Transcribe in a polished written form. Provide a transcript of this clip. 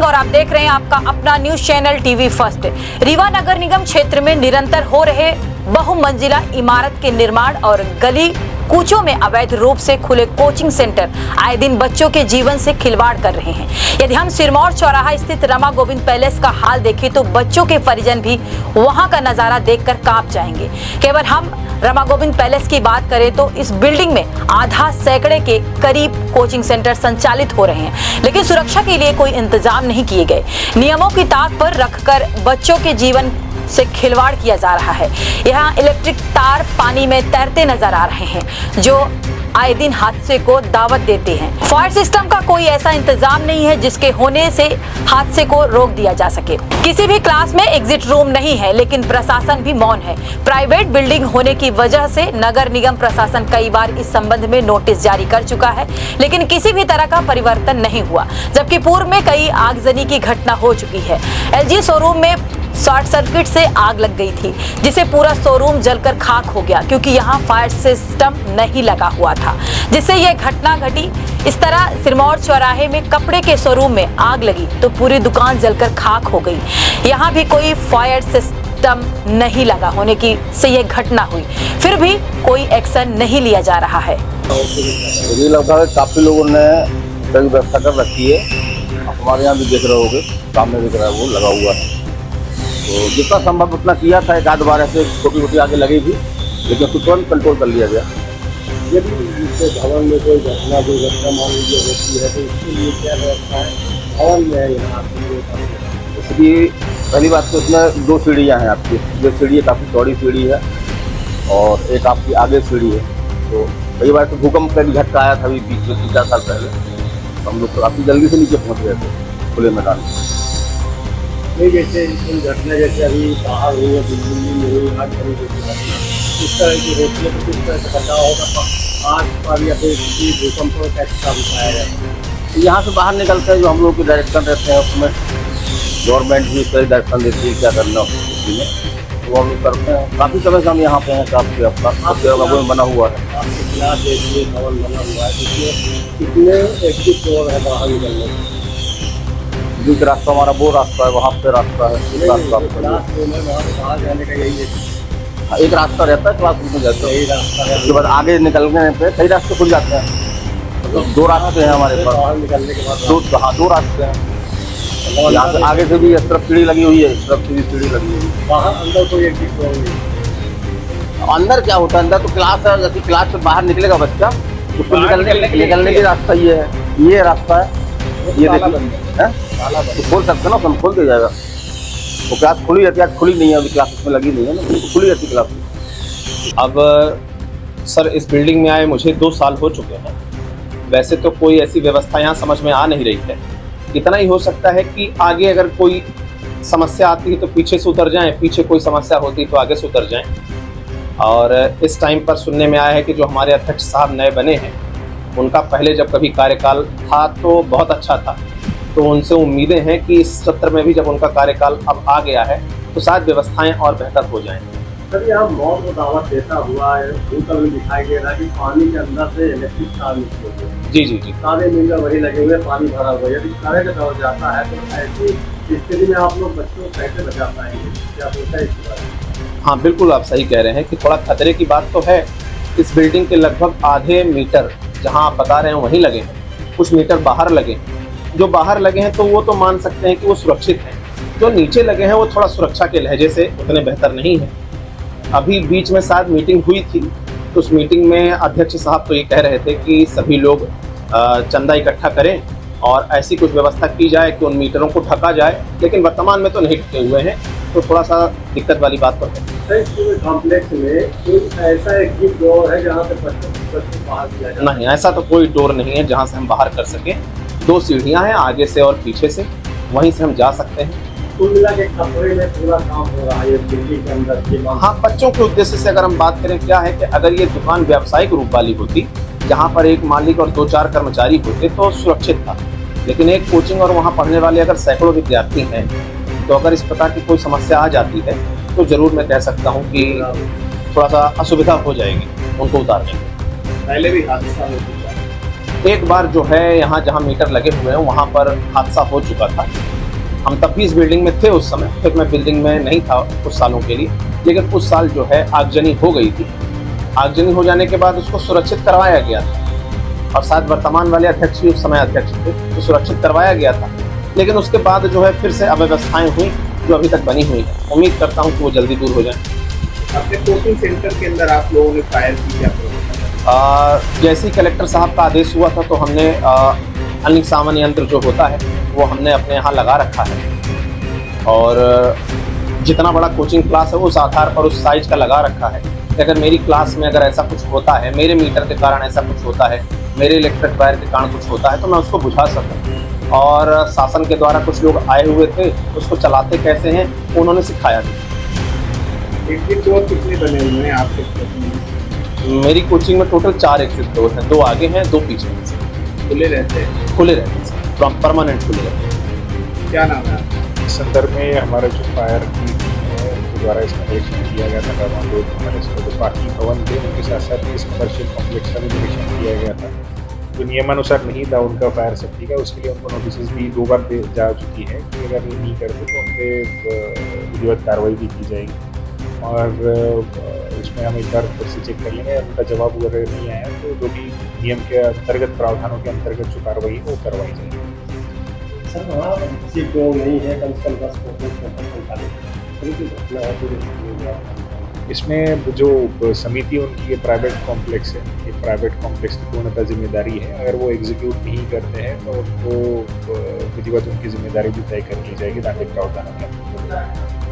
और आप देख रहे हैं आपका अपना news channel TV first. Rewa नगर निगम क्षेत्र में निरंतर हो रहे बहुमंजिला इमारत के निर्माण और गली कूचों में अवैध रूप से खुले कोचिंग सेंटर आए दिन बच्चों के जीवन से खिलवाड़ कर रहे हैं। यदि हम सिरमौर चौराहा स्थित रमा गोविंद पैलेस का हाल देखें तो बच्चों के परिजन भी वहां का नजारा देखकर कांप जाएंगे। केवल हम रमा गोविंद पैलेस की बात करें तो इस बिल्डिंग में आधा सैकड़े के करीब कोचिंग सेंटर संचालित हो रहे हैं, लेकिन सुरक्षा के लिए कोई इंतजाम नहीं किए गए। नियमों की ताक पर रखकर बच्चों के जीवन से खिलवाड़ किया जा रहा है। यहाँ इलेक्ट्रिक तार पानी में तैरते नजर आ रहे हैं जो आए दिन हादसे को दावत देते हैं। फायर सिस्टम का कोई ऐसा इंतजाम नहीं है जिसके होने से हादसे को रोक दिया जा सके। किसी भी क्लास में एग्जिट रूम नहीं है, लेकिन प्रशासन भी मौन है। प्राइवेट बिल्डिंग होने की वजह से नगर निगम प्रशासन कई बार इस संबंध में नोटिस जारी कर चुका है, लेकिन किसी भी तरह का परिवर्तन नहीं हुआ। जबकि पूर्व में कई आगजनी की घटना हो चुकी है। LG शोरूम में शॉर्ट सर्किट से आग लग गई थी, जिसे पूरा शोरूम जलकर खाक हो गया क्योंकि यहाँ फायर सिस्टम नहीं लगा हुआ था, जिससे यह घटना घटी। इस तरह सिरमौर चौराहे में कपड़े के शोरूम में आग लगी तो पूरी दुकान जलकर खाक हो गई। यहाँ भी कोई फायर सिस्टम नहीं लगा होने की से यह घटना हुई, फिर भी कोई एक्शन नहीं लिया जा रहा है। मुझे लगता है काफी लोगों ने कई व्यवस्था कर रखी है। हमारे यहाँ भी देख रहे होगे, सामने दिख रहा है वो लगा हुआ है। तो जितना संभव उतना किया था। एक आध बार ऐसे छोटी छोटी आगे लगी थी, लेकिन उसको तुरंत कंट्रोल कर लिया गया। यदि इससे भवन में कोई घटना दुर्घटना मान लीजिए होती है तो इसके लिए क्या व्यवस्था है भवन में यहाँ? इसलिए पहली बात तो इसमें 2 सीढ़ियाँ हैं आपकी। जो सीढ़ी काफ़ी चौड़ी सीढ़ी है और एक आपकी आगे सीढ़ी है। तो कई बार तो भूकंप का भी झटका आया था अभी बीच में 3-4 साल पहले। हम लोग काफ़ी जल्दी से नीचे पहुँच गए थे खुले मैदान में। नहीं, जैसे घटना जैसे अभी बाहर हुई है, दिल्ली में हुई, आज कभी घटना इस तरह की होती है तो किस तरह से बचाव होगा आज पर या फिर किसी भूकंप को कैसे काबू पाया जाए? यहाँ से बाहर निकलते हैं जो हम लोग के डायरेक्शन रहते हैं, उसमें गवर्नमेंट भी कई डायरेक्शन देती है क्या करना उसी में, तो हम लोग करते हैं। काफ़ी समय से हम यहाँ पे हैं। आपके अपना बना हुआ है। आपके खिलाफ देखिए भवन बना हुआ है, जिसमें कितने एग्जिट डोर है बाहर निकलने के? जिस रास्ता हमारा वो रास्ता है, वहाँ पे रास्ता है। बाहर जाने का यही है, एक रास्ता रहता है क्लासरूम में जाते हैं, यही रास्ता है। उसके बाद आगे निकलने पे कई रास्ते खुल जाते हैं। मतलब 2 रास्ते हैं हमारे पास। बाहर निकलने के बाद 2 रास्ते हैं। यहाँ से आगे से भी इस तरफ सीढ़ी लगी हुई है, इस तरफ से भी सीढ़ी लगी हुई है। बाहर अंदर कोई एग्जिट डोर नहीं। अंदर क्या होता है? अंदर तो क्लास है। जैसे क्लास से बाहर निकलेगा बच्चा, उसको निकलने की रास्ता ये है, ये रास्ता है। ये देखिए तो खोल सकते ना, हम खोल दिया जाएगा। वो क्लास खुली रहती है, आज खुली नहीं है, अभी क्लास उसमें लगी नहीं है ना, तो खुली रहती क्लास। अब सर इस बिल्डिंग में आए मुझे 2 साल हो चुके हैं। वैसे तो कोई ऐसी व्यवस्था यहाँ समझ में आ नहीं रही है। इतना ही हो सकता है कि आगे अगर कोई समस्या आती है तो पीछे से उतर जाएं, पीछे कोई समस्या होती है तो आगे से उतर जाएं। और इस टाइम पर सुनने में आया है कि जो हमारे अध्यक्ष साहब नए बने हैं, उनका पहले जब कभी कार्यकाल था तो बहुत अच्छा था, तो उनसे उम्मीदें हैं कि इस सत्र में भी जब उनका कार्यकाल अब आ गया है तो शायद व्यवस्थाएं और बेहतर हो जाएं। सर यहाँ मौत को दावत देता हुआ है, भूतल में दिखाई दे रहा है कि पानी के अंदर से इलेक्ट्रिक तार निकले हुए। जी जी जी, सारे मीटर वही लगे हुए, पानी भरा हुआ है। यदि सारे का दौर जाता है तो ऐसी स्थिति में आप लोग बच्चों को कैसे बचा पाएंगे? क्या सोचा है इसके बारे में? हाँ बिल्कुल आप सही कह रहे हैं कि थोड़ा खतरे की बात तो है। इस बिल्डिंग के लगभग आधे मीटर जहाँ आप बता रहे हैं वहीं लगे हैं, कुछ मीटर बाहर लगे हैं। जो बाहर लगे हैं तो वो तो मान सकते हैं कि वो सुरक्षित हैं। जो नीचे लगे हैं वो थोड़ा सुरक्षा के लहजे से उतने बेहतर नहीं है। अभी बीच में शायद मीटिंग हुई थी, तो उस मीटिंग में अध्यक्ष साहब तो ये कह रहे थे कि सभी लोग चंदा इकट्ठा करें और ऐसी कुछ व्यवस्था की जाए कि उन मीटरों को ढका जाए, लेकिन वर्तमान में तो नहीं ढके हुए हैं, तो थोड़ा सा दिक्कत वाली बात तो है। कॉम्प्लेक्स में कोई ऐसा एग्जिट डोर है जहाँ से बच्चों को बाहर किया जाए? नहीं, ऐसा तो कोई डोर नहीं है जहाँ से हम बाहर कर सकें। 2 सीढ़ियाँ हैं, आगे से और पीछे से, वहीं से हम जा सकते हैं। कुल मिला के कपड़े में पूरा काम हो रहा है दिल्ली के अंदर के। हाँ, बच्चों के उद्देश्य से अगर हम बात करें, क्या है कि अगर ये दुकान व्यावसायिक रूप वाली होती, जहाँ पर एक मालिक और 2-4 कर्मचारी होते तो सुरक्षित था, लेकिन एक कोचिंग और वहाँ पढ़ने वाले अगर सैकड़ों विद्यार्थी हैं, तो अगर इस प्रकार की कोई समस्या आ जाती है तो ज़रूर मैं कह सकता हूँ कि थोड़ा सा असुविधा हो जाएगी उनको उतारने में। पहले भी हादसा हो चुका है। एक बार जो है यहाँ जहाँ मीटर लगे हुए हैं वहाँ पर हादसा हो चुका था, हम तब भी इस बिल्डिंग में थे उस समय, फिर मैं बिल्डिंग में नहीं था कुछ सालों के लिए, लेकिन उस साल जो है आगजनी हो गई थी। आगजनी हो जाने के बाद उसको सुरक्षित करवाया गया था, और शायद वर्तमान वाले अध्यक्ष भी उस समय अध्यक्ष थे, तो सुरक्षित करवाया गया था। लेकिन उसके बाद जो है फिर से अव्यवस्थाएं हुई जो अभी तक बनी हुई है। उम्मीद करता हूँ कि वो जल्दी दूर हो जाए। अपने कोचिंग सेंटर के अंदर आप लोगों ने फायर की क्या? जैसे ही कलेक्टर साहब का आदेश हुआ था तो हमने अग्निशमन यंत्र जो होता है वो हमने अपने यहाँ लगा रखा है, और जितना बड़ा कोचिंग क्लास है उस आधार पर उस साइज का लगा रखा है कि अगर मेरी क्लास में अगर ऐसा कुछ होता है, मेरे मीटर के कारण ऐसा कुछ होता है, मेरे इलेक्ट्रिक वायर के कारण कुछ होता है, तो मैं उसको बुझा सकूँ। और शासन के द्वारा कुछ लोग आए हुए थे, उसको चलाते कैसे हैं उन्होंने सिखाया भी। एग्जिट डोर कितने बने हुए हैं आपके कोचिंग में? मेरी कोचिंग में टोटल 4 एग्जिट डोर हैं, 2 आगे हैं 2 पीछे हैं। खुले रहते हैं? खुले रहते हैं, परमानेंट खुले रहते हैं। क्या नाम है आपका? इस संदर्भ में हमारा जो फायर की है उनके द्वारा इसका निरीक्षण किया गया था। दरवान रोड हमारे इसमें जो बाकी भवन थे उनके साथ साथ इस कमर्शियल कॉम्प्लेक्स का भी निरीक्षण किया गया था। जो नियमानुसार नहीं था उनका फायर सेफ्टी का, उसके लिए उनको नोटिस भी 2 बार दे जा चुकी है कि अगर ये नहीं करते तो उन पर विधिवत कार्रवाई भी की जाएगी। और इसमें हम एक बार फिर से चेक कर लेंगे, उनका जवाब वगैरह नहीं आया तो जो भी नियम के अंतर्गत प्रावधानों के अंतर्गत जो कार्रवाई है वो करवाई जाएगी। सर वहाँ एग्जिट डोर नहीं है, कम से कम 10 घटना है। इसमें जो समिति उनकी ये प्राइवेट कॉम्प्लेक्स है, ये प्राइवेट कॉम्प्लेक्स की पूर्णतः जिम्मेदारी है। अगर वो एग्जीक्यूट नहीं करते हैं तो उनको विधिवत उनकी जिम्मेदारी भी तय कर ली जाएगी ताकि प्रावधानों के अंतर्गत।